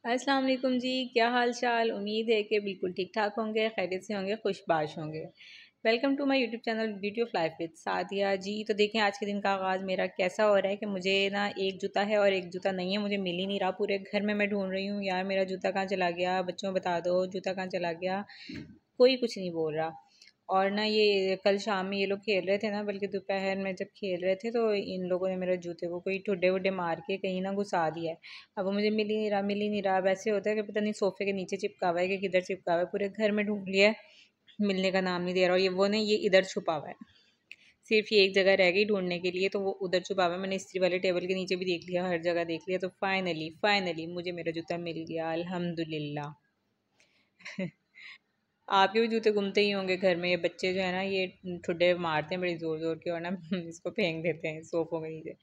अस्सलाम वालेकुम जी, क्या हाल चाल। उम्मीद है कि बिल्कुल ठीक ठाक होंगे, खैरियत से होंगे, खुशबाश होंगे। Welcome to my YouTube channel beauty of life with Sadia ji. तो देखें आज के दिन का आगाज़ मेरा कैसा हो रहा है कि मुझे ना एक जूता है और एक जूता नहीं है, मुझे मिल ही नहीं रहा। पूरे घर में मैं ढूंढ रही हूँ, यार मेरा जूता कहाँ चला गया, बच्चों बता दो जूता कहाँ चला गया। कोई कुछ नहीं बोल रहा। और ना ये कल शाम में ये लोग खेल रहे थे ना, बल्कि दोपहर में जब खेल रहे थे तो इन लोगों ने मेरे जूते को कोई ठुड्डे वुड्डे मार के कहीं ना घुसा दिया है। अब वो मुझे मिल ही नहीं रहा, मिल ही नहीं रहा। अब ऐसे होता है कि पता नहीं सोफे के नीचे चिपका हुआ है कि किधर चिपका हुआ है, पूरे घर में ढूंढ लिया है, मिलने का नाम नहीं दे रहा। और ये वो नहीं, ये इधर छुपा हुआ है। सिर्फ ये एक जगह रह गई ढूंढने के लिए, तो वो उधर छुपा हुआ है। मैंने इस्त्री वाले टेबल के नीचे भी देख लिया, हर जगह देख लिया, तो फाइनली फाइनली मुझे मेरा जूता मिल गया, अल्हम्दुलिल्लाह। आपके भी जूते घूमते ही होंगे घर में। ये बच्चे जो है ना, ये ठुड्डे मारते हैं बड़ी ज़ोर ज़ोर के और ना इसको फेंक देते हैं सोफ़ों के नीचे।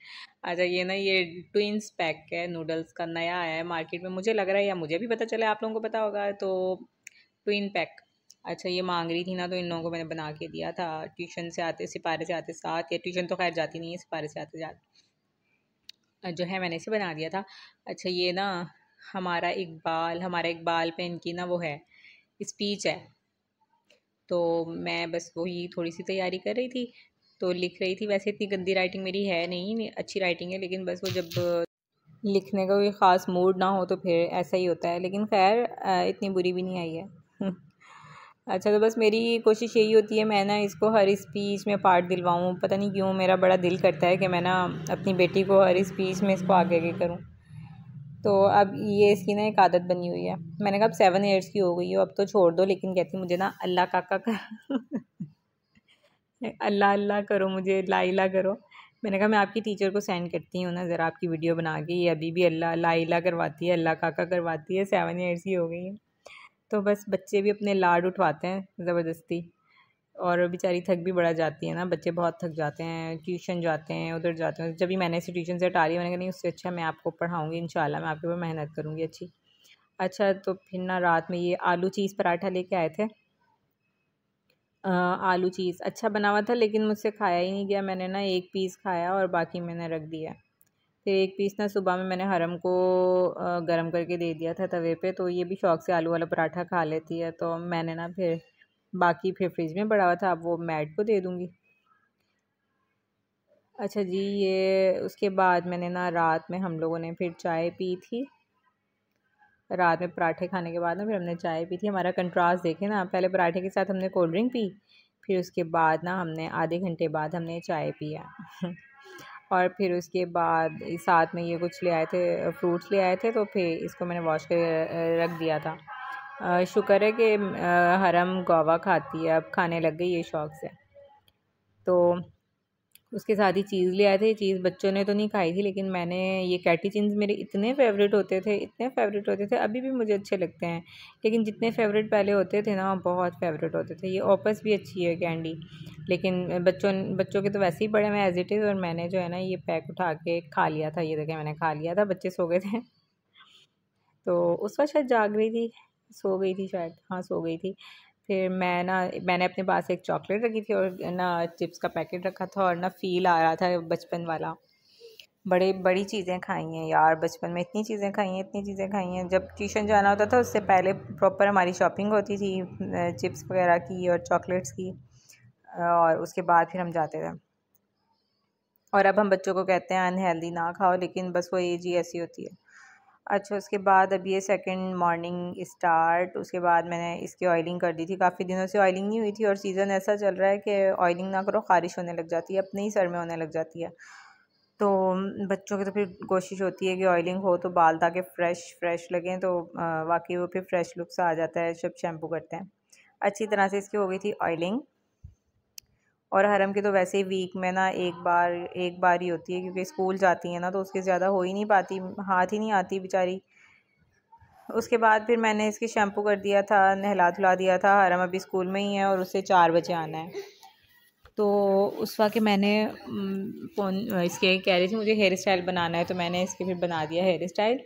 अच्छा ये ना, ये ट्विंस पैक है नूडल्स का, नया आया है मार्केट में, मुझे लग रहा है, या मुझे भी पता चला, आप लोगों को पता होगा तो। Twin pack. अच्छा ये मांग रही थी ना, तो इन लोगों को मैंने बना के दिया था। ट्यूशन से आते, सिपारे से आते साथ, या ट्यूशन तो खैर जाती नहीं है, सिपारे से आते जाते जो है मैंने इसे बना दिया था। अच्छा ये ना, हमारा इकबाल पे इनकी ना वो है, स्पीच है। तो मैं बस वही थोड़ी सी तैयारी कर रही थी, तो लिख रही थी। वैसे इतनी गंदी राइटिंग मेरी है नहीं, अच्छी राइटिंग है, लेकिन बस वो जब लिखने का कोई ख़ास मूड ना हो तो फिर ऐसा ही होता है। लेकिन खैर इतनी बुरी भी नहीं आई है। अच्छा तो बस मेरी कोशिश यही होती है, मैं ना इसको हर स्पीच में पार्ट दिलवाऊँ। पता नहीं क्यों मेरा बड़ा दिल करता है कि मैं ना अपनी बेटी को हर स्पीच में इसको आगे आगे करूँ। तो अब ये इसकी ना एक आदत बनी हुई है। मैंने कहा अब 7 ईयर्स की हो गई हो, अब तो छोड़ दो, लेकिन कहती मुझे ना अल्लाह काका कर अल्लाह अल्लाह करो, मुझे ला इला करो। मैंने कहा मैं आपकी टीचर को सेंड करती हूँ ना ज़रा आपकी वीडियो बना के, ये अभी भी अल्लाह ला इला करवाती है, अल्लाह काका करवाती है, 7 ईयर्स की हो गई है। तो बस बच्चे भी अपने लाड उठवाते हैं ज़बरदस्ती। और बेचारी थक भी बड़ा जाती है ना, बच्चे बहुत थक जाते हैं, ट्यूशन जाते हैं, उधर जाते हैं। जब भी मैंने इसे ट्यूशन से हटा रही, मैंने कहा नहीं, उससे अच्छा मैं आपको पढ़ाऊँगी, इंशाल्लाह मैं आपके ऊपर मेहनत करूँगी अच्छी। अच्छा तो फिर ना रात में ये आलू चीज़ पराठा लेके आए थे। आलू चीज़ अच्छा बना हुआ था, लेकिन मुझसे खाया ही नहीं गया। मैंने ना एक पीस खाया और बाकी मैंने रख दिया। फिर एक पीस ना सुबह में मैंने हरम को गरम करके दे दिया था तवे पे, तो ये भी शौक से आलू वाला पराठा खा लेती है। तो मैंने ना फिर बाकी फिर फ्रिज में पड़ा हुआ था, अब वो मैड को दे दूँगी। अच्छा जी, ये उसके बाद मैंने ना रात में हम लोगों ने फिर चाय पी थी। रात में पराठे खाने के बाद ना फिर हमने चाय पी थी। हमारा कंट्रास्ट देखें ना, पहले पराठे के साथ हमने कोल्ड ड्रिंक पी, फिर उसके बाद ना हमने आधे घंटे बाद हमने चाय पिया। और फिर उसके बाद साथ में ये कुछ ले आए थे, फ्रूट्स ले आए थे, तो फिर इसको मैंने वॉश कर रख दिया था। शुक्र है कि हरम गुआवा खाती है, अब खाने लग गई ये शौक से। तो उसके साथ ही चीज़ ले आए थे। चीज़ बच्चों ने तो नहीं खाई थी, लेकिन मैंने, ये कैटी चिंग्स मेरे इतने फ़ेवरेट होते थे, इतने फ़ेवरेट होते थे, अभी भी मुझे अच्छे लगते हैं। लेकिन जितने फ़ेवरेट पहले होते थे ना, बहुत फ़ेवरेट होते थे। ये ओपस भी अच्छी है कैंडी, लेकिन बच्चों के तो वैसे ही पड़े हैं एज़ इट इज़। और मैंने जो है ना ये पैक उठा के खा लिया था। ये देखें मैंने खा लिया था, बच्चे सो गए थे। तो उस वक़्त शायद जाग रही थी, सो गई थी शायद, हाँ सो गई थी। फिर मैंने अपने पास एक चॉकलेट रखी थी और ना चिप्स का पैकेट रखा था, और ना फ़ील आ रहा था बचपन वाला। बड़े बड़ी चीज़ें खाई हैं यार बचपन में, इतनी चीज़ें खाई हैं, इतनी चीज़ें खाई हैं। जब ट्यूशन जाना होता था उससे पहले प्रॉपर हमारी शॉपिंग होती थी, चिप्स वगैरह की और चॉकलेट्स की। और उसके बाद फिर हम जाते थे। और अब हम बच्चों को कहते हैं अनहेल्दी ना खाओ, लेकिन बस वो एज ही ऐसी होती है। अच्छा उसके बाद अब ये सेकंड मॉर्निंग स्टार्ट, उसके बाद मैंने इसकी ऑयलिंग कर दी थी। काफ़ी दिनों से ऑयलिंग नहीं हुई थी, और सीज़न ऐसा चल रहा है कि ऑयलिंग ना करो ख़ारिश होने लग जाती है, अपने ही सर में होने लग जाती है। तो बच्चों की तो फिर कोशिश होती है कि ऑयलिंग हो तो बाल ताकि फ़्रेश फ़्रेश लगें, तो वाकई वो फिर फ्रेश लुक सा आ जाता है जब शैम्पू करते हैं। अच्छी तरह से इसकी हो गई थी ऑयलिंग। और हरम की तो वैसे ही वीक में ना एक बार ही होती है, क्योंकि स्कूल जाती है ना, तो उसके ज़्यादा हो ही नहीं पाती, हाथ ही नहीं आती बेचारी। उसके बाद फिर मैंने इसकी शैम्पू कर दिया था, नहला धुला दिया था। हरम अभी स्कूल में ही है और उससे 4 बजे आना है। तो उस वक्त मैंने फ़ोन इसके कह रही थी मुझे हेयर स्टाइल बनाना है, तो मैंने इसके फिर बना दिया हेयर स्टाइल।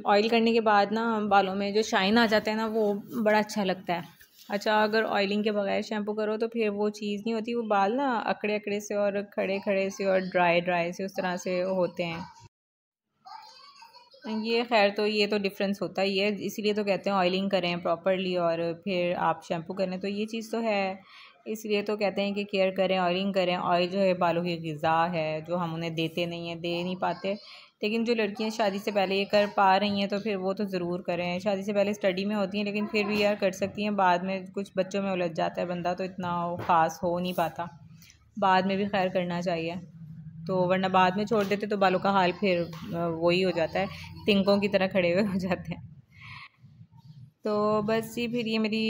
ऑयल करने के बाद ना बालों में जो शाइन आ जाता है ना, वो बड़ा अच्छा लगता है। अच्छा अगर ऑयलिंग के बगैर शैम्पू करो तो फिर वो चीज़ नहीं होती, वो बाल ना अकड़े अकड़े से और खड़े खड़े से और ड्राई ड्राई से उस तरह से होते हैं। ये खैर तो ये तो डिफरेंस होता ही है, इसीलिए तो कहते हैं ऑयलिंग करें प्रॉपरली और फिर आप शैम्पू करें, तो ये चीज़ तो है। इसलिए तो कहते हैं कि केयर करें, ऑयलिंग करें। ऑयल जो है बालों की ग़िज़ा है जो हम उन्हें देते नहीं हैं, दे नहीं पाते। लेकिन जो लड़कियां शादी से पहले ये कर पा रही हैं तो फिर वो तो ज़रूर करें। शादी से पहले स्टडी में होती हैं लेकिन फिर भी यार कर सकती हैं, बाद में कुछ बच्चों में उलझ जाता है बंदा तो इतना ख़ास हो नहीं पाता। बाद में भी खैर करना चाहिए, तो वरना बाद में छोड़ देते तो बालों का हाल फिर वही हो जाता है, तिनकों की तरह खड़े हुए हो जाते हैं। तो बस जी फिर ये मेरी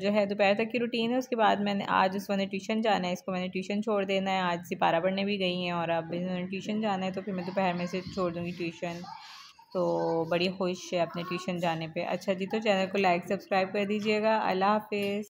जो है दोपहर तक की रूटीन है। उसके बाद मैंने आज उस ने ट्यूशन जाना है, इसको मैंने ट्यूशन छोड़ देना है। आज सिपारा पढ़ने भी गई हैं और अब इन्होंने ट्यूशन जाना है, तो फिर मैं दोपहर में से छोड़ दूँगी ट्यूशन। तो बड़ी खुश है अपने ट्यूशन जाने पे। अच्छा जी, तो चैनल को लाइक सब्सक्राइब कर दीजिएगा। अल्लाह हाफ़िज़।